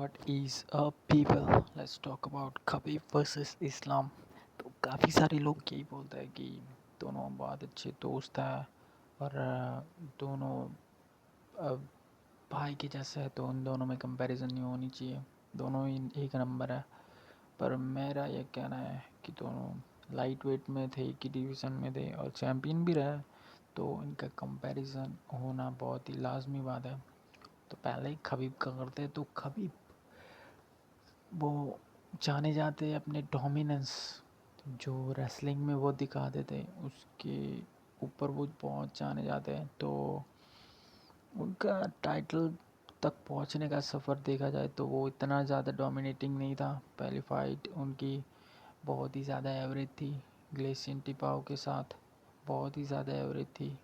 What is up people? Let's talk about Khabib versus Islam. तो काफ़ी सारे लोग यही बोलते हैं कि दोनों बहुत अच्छे दोस्त हैं और दोनों अ, भाई के जैसे है, तो उन दोनों में कंपैरिजन नहीं होनी चाहिए। दोनों ही एक नंबर है। पर मेरा ये कहना है कि दोनों लाइट वेट में थे, एक ही डिवीज़न में थे और चैम्पियन भी रहे, तो इनका कंपैरिजन होना बहुत ही लाजमी बात है। तो पहले ही खबीब का करते तो खबीब वो जाने जाते अपने डोमिनेंस, जो रेसलिंग में वो दिखाते थे उसके ऊपर वो बहुत जाने जाते हैं। तो उनका टाइटल तक पहुंचने का सफ़र देखा जाए तो वो इतना ज़्यादा डोमिनेटिंग नहीं था। पहली फाइट उनकी बहुत ही ज़्यादा एवरेज थी, ग्लेसियन टिपाओ के साथ बहुत ही ज़्यादा एवरेज थी।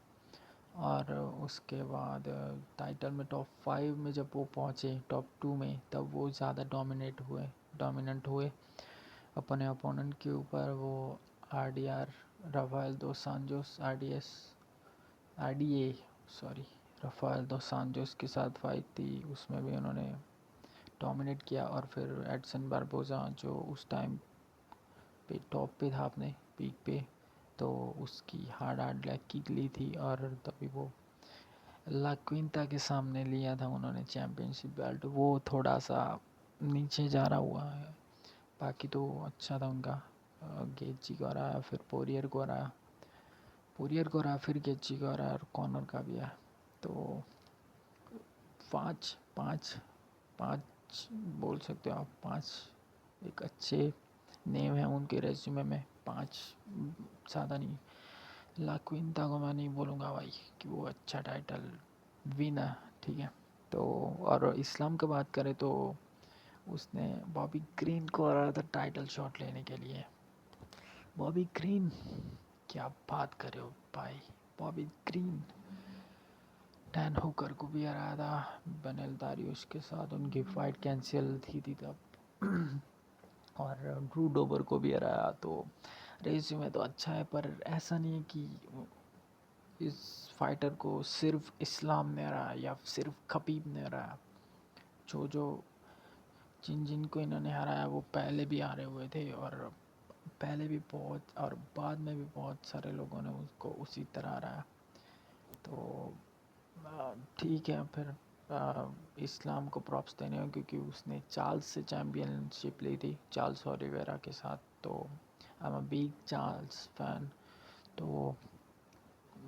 और उसके बाद टाइटल में टॉप 5 में जब वो पहुँचे, टॉप 2 में, तब वो ज़्यादा डोमिनेंट हुए अपने अपोनेंट के ऊपर। वो आरडीआर राफेल दो सांजोस आरडीए सॉरी राफेल दो सांजोस के साथ फाइट थी, उसमें भी उन्होंने डोमिनेट किया। और फिर एडसन बारबोजा जो उस टाइम पे टॉप पे था, अपने पीक पे, तो उसकी हार्ड लेग किक ली थी और तभी वो ला क्विंटा के सामने लिया था उन्होंने चैम्पियनशिप बेल्ट। वो थोड़ा सा नीचे जा रहा हुआ है, बाकी तो अच्छा था उनका। गेची को हराया, फिर पोरियर को हराया, फिर गेची को हराया और कॉर्नर का भी है। तो पाँच पाँच पाँच बोल सकते हो आप, पाँच एक अच्छे नेम है उनके रेज्यूमे में, पाँच ज़्यादा नहीं। ला क्विंटा को मैं नहीं बोलूँगा भाई कि वो अच्छा टाइटल विन है, ठीक है। तो और इस्लाम की बात करें तो उसने बॉबी ग्रीन को हराया था टाइटल शॉट लेने के लिए। बॉबी ग्रीन, क्या बात कर रहे हो भाई, बॉबी ग्रीन डैन हुकर को भी हराया था, बेनेल दारियुश के साथ उनकी फाइट कैंसिल थी तब और ड्रू डोबर को भी हराया। तो रेज्यूमे तो अच्छा है, पर ऐसा नहीं है कि इस फाइटर को सिर्फ इस्लाम ने हराया या सिर्फ खबीब ने हराया। जो जिन जिन को इन्होंने हराया वो पहले भी हारे हुए थे, और पहले भी बहुत और बाद में भी बहुत सारे लोगों ने उसको उसी तरह हराया। तो ठीक है, फिर इस्लाम को प्रॉप्स देने हो क्योंकि उसने चार्ल्स से चैम्पियनशिप ली थी, चार्ल्स ओलिवेरा के साथ। तो I am a big Charles fan. तो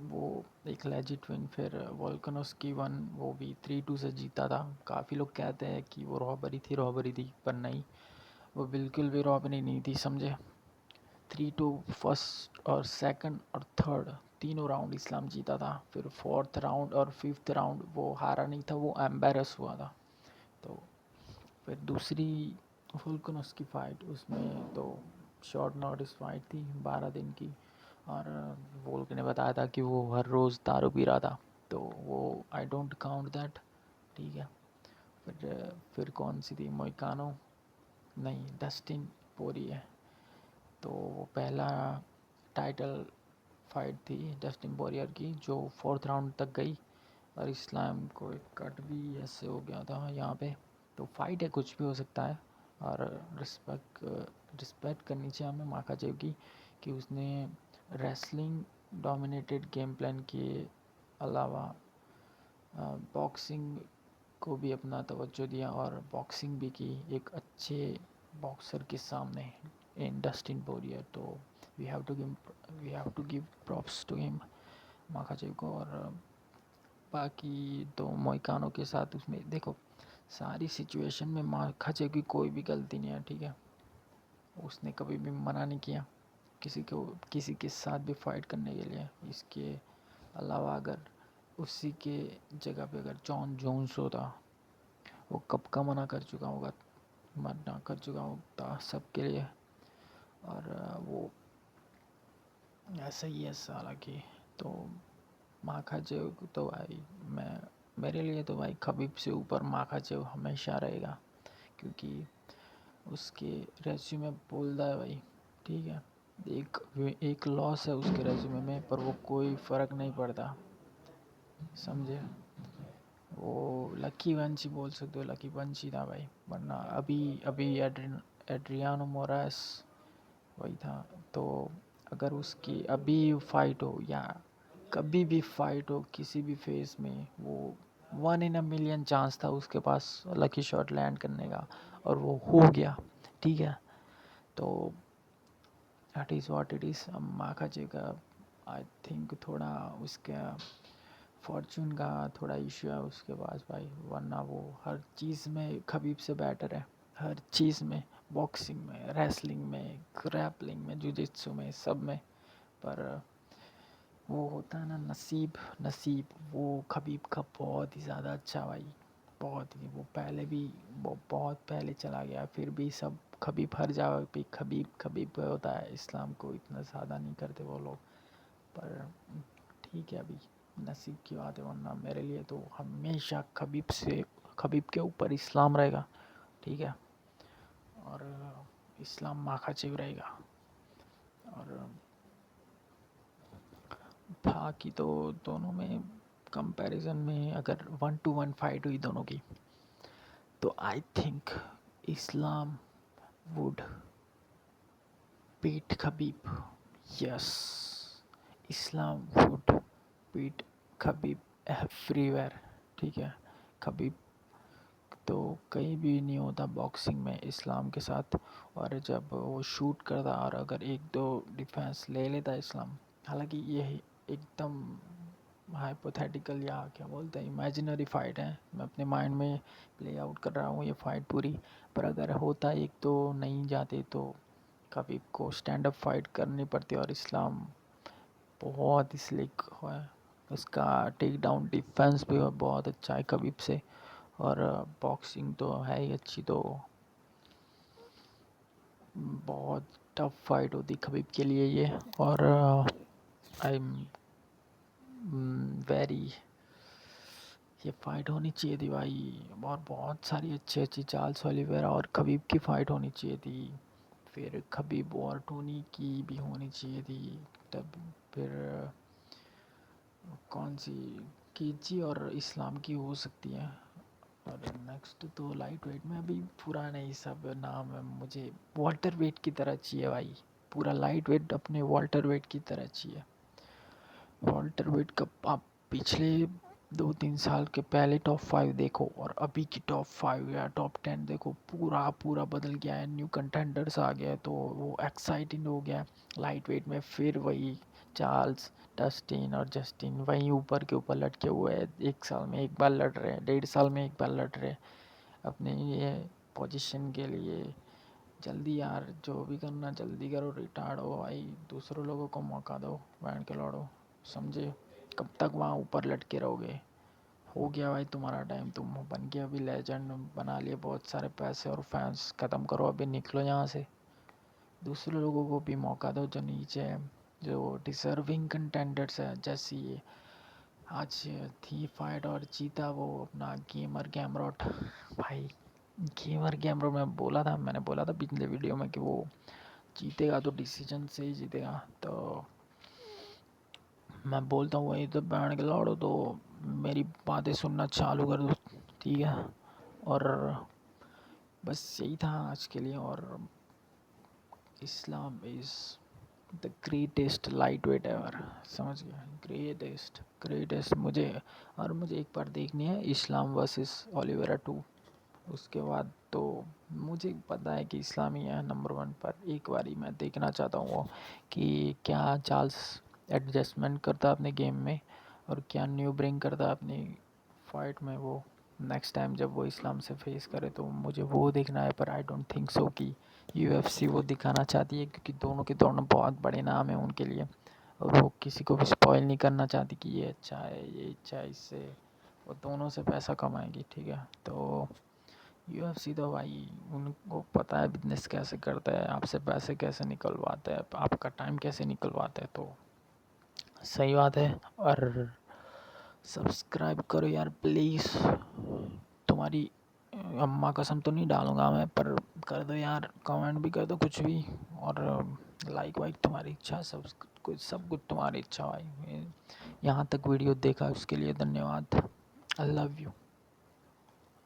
वो एक लेजिट विन। फिर वोल्कानोस्की वन, वो भी 3-2 से जीता था। काफ़ी लोग कहते हैं कि वो रॉबरी थी, पर नहीं, वो बिल्कुल भी रॉबरी नहीं थी, समझे। 3-2 फर्स्ट और सेकंड और थर्ड तीनों राउंड इस्लाम जीता था। फिर फोर्थ राउंड और फिफ्थ राउंड वो हारा नहीं था, वो एम्बेरस हुआ था। तो फिर दूसरी वोल्कानोस की फ़ाइट, उसमें तो शॉर्ट नोटिस फाइट थी, 12 दिन की। और वोल्क ने बताया था कि वो हर रोज़ दारू पी रहा था, तो वो आई डोंट काउंट दैट, ठीक है। फिर कौन सी थी, मोइकानो नहीं, डस्टिन पोरिये। तो वो पहला टाइटल फाइट थी डस्टिन पोरियर की, जो फोर्थ राउंड तक गई और इस्लाम को एक कट भी ऐसे हो गया था यहाँ पे। तो फाइट है, कुछ भी हो सकता है। और रिस्पेक्ट करनी चाहिए हमें माखाचेव की, कि उसने रेसलिंग डोमिनेटेड गेम प्लान के अलावा बॉक्सिंग को भी अपना तवज्जो दिया और बॉक्सिंग भी की एक अच्छे बॉक्सर के सामने, इन डस्टिन पोरियर। तो we have to give props to him, Makhachev को। और बाकी तो मोइकानो के साथ उसमें देखो, सारी सिचुएशन में माखाचेव की कोई भी गलती नहीं है, ठीक है। उसने कभी भी मना नहीं किया किसी के साथ भी फाइट करने के लिए। इसके अलावा अगर उसी के जगह पे अगर जॉन जोन्स होता, वो कब का मना कर चुका होता सबके लिए। और वो ऐसा ही है साला की। तो माखाचेव तो भाई, मेरे लिए तो भाई खबीब से ऊपर माखाचेव हमेशा रहेगा, क्योंकि उसके रेज्यूमे बोलता है भाई, ठीक है। एक लॉस है उसके रेज्यूमे में, पर वो कोई फ़र्क नहीं पड़ता, समझे। वो लकी वंशी बोल सकते हो, लकी वंशी था भाई, वरना अभी अभी एड्रियानो मोरास वही था। तो अगर उसकी अभी फाइट हो या कभी भी फाइट हो किसी भी फेस में, वो 1 in a million चांस था उसके पास लकी शॉट लैंड करने का, और वो हो गया। ठीक है, तो that is what it is. अब माखाचे का आई थिंक थोड़ा उसका फॉर्चून का थोड़ा इशू है उसके पास भाई, वरना वो हर चीज़ में खबीब से बेटर है, हर चीज़ में, बॉक्सिंग में, रेसलिंग में, ग्रैपलिंग में, जुजित्सु में, सब में। पर वो होता है ना नसीब, नसीब वो खबीब का बहुत ही ज़्यादा अच्छा भाई, बहुत ही। वो पहले भी वो बहुत पहले चला गया, फिर भी सब खबीब हर जगह पे खबीब खबीब होता है। इस्लाम को इतना ज़्यादा नहीं करते वो लोग, पर ठीक है अभी नसीब की बात है, वरना मेरे लिए तो हमेशा खबीब के ऊपर इस्लाम रहेगा। ठीक है, और इस्लाम माखाचिव रहेगा। और बाकी तो दोनों में कंपैरिजन में अगर 1-1 फाइट हुई दोनों की, तो I think Islam would beat Khabib. Yes, Islam would beat Khabib everywhere. ठीक है, खबीब तो कहीं भी नहीं होता बॉक्सिंग में इस्लाम के साथ। और जब वो शूट करता और अगर एक दो डिफेंस ले लेता इस्लाम, हालांकि ये एकदम हाइपोथेटिकल या क्या बोलते हैं इमेजिनरी फाइट है, मैं अपने माइंड में प्ले आउट कर रहा हूँ ये फाइट पूरी। पर अगर होता एक तो नहीं जाते तो कभी को स्टैंड अप फाइट करनी पड़ती, और इस्लाम बहुत ही स्लिक है, उसका टेक डाउन डिफेंस भी बहुत अच्छा है कबीब से, और बॉक्सिंग तो है ही अच्छी। तो बहुत टफ फाइट होती खबीब के लिए ये। और आई एम वेरी, ये फाइट होनी चाहिए थी भाई, और बहुत सारी अच्छी अच्छी चार्ल्स ओलिवेरा और खबीब की फाइट होनी चाहिए थी। फिर खबीब और टोनी की भी होनी चाहिए थी तब। फिर कौन सी केजी और इस्लाम की हो सकती है। और नेक्स्ट तो लाइट वेट में अभी पुराने ही सब नाम है, मुझे वॉल्टर वेट की तरह चाहिए भाई, पूरा लाइट वेट अपने वॉल्टर वेट की तरह चाहिए। वॉल्टर वेट का आप पिछले 2-3 साल के पहले टॉप 5 देखो और अभी की टॉप 5 या टॉप 10 देखो, पूरा पूरा बदल गया है, न्यू कंटेंडर्स आ गया है, तो वो एक्साइटिंग हो गया है। लाइट वेट में फिर वही चार्ल्स, डस्टिन और जस्टिन वहीं ऊपर के ऊपर लटके हुए हैं, 1 साल में एक बार लड़ रहे हैं, 1.5 साल में एक बार लड़ रहे हैं अपने ये पोजीशन के लिए। जल्दी यार जो भी करना जल्दी करो, रिटायर्ड हो भाई, दूसरों लोगों को मौका दो, बैंड के लड़ो, समझे। कब तक वहाँ ऊपर लटके रहोगे, हो गया भाई तुम्हारा टाइम, तुम बन के अभी लेजेंड बना लिए, बहुत सारे पैसे और फैंस, ख़त्म करो अभी, निकलो यहाँ से। दूसरे लोगों को भी मौका दो जो नीचे है, जो डिजर्विंग कंटेंडर्स है, जैसी ये आज थी फाइट और जीता वो अपना गेमर गैमरॉट भाई। गेमर गैमरॉट मैंने बोला था पिछले वीडियो में कि वो जीतेगा तो डिसीजन से ही जीतेगा, तो मैं बोलता हूँ वही तो बैंड के लौड़ो तो मेरी बातें सुनना चालू कर दो। ठीक है, और बस यही था आज के लिए। और Islam is the greatest light ever, समझ गया, ग्रेटेस्ट ग्रेटेस्ट मुझे। और मुझे एक बार देखनी है इस्लाम वर्सेस ओलिवेरा 2, उसके बाद तो मुझे पता है कि इस्लामी है नंबर 1, पर एक बारी मैं देखना चाहता हूँ वो कि क्या चार्ल्स एडजस्टमेंट करता अपने गेम में, और क्या न्यू ब्रिंग करता अपनी फाइट में वो नेक्स्ट टाइम जब वो इस्लाम से फेस करे, तो मुझे वो देखना है। पर आई डोंट थिंक सो कि यूएफसी वो दिखाना चाहती है, क्योंकि दोनों के दोनों बहुत बड़े नाम हैं उनके लिए, और वो किसी को भी स्पॉइल नहीं करना चाहती कि ये अच्छा है ये अच्छा है, इससे वो दोनों से पैसा कमाएंगी। ठीक है, तो यूएफसी तो भाई उनको पता है बिजनेस कैसे करता है, आपसे पैसे कैसे निकलवाता है, आपका टाइम कैसे निकलवाता है, तो सही बात है। और सब्सक्राइब करो यार प्लीज़, तुम्हारी अम्मा कसम तो नहीं डालूंगा मैं, पर कर दो यार, कमेंट भी कर दो कुछ भी, और लाइक वाइक तुम्हारी इच्छा, सब कुछ तुम्हारी इच्छा भाई। यहाँ तक वीडियो देखा उसके लिए धन्यवाद। I love you.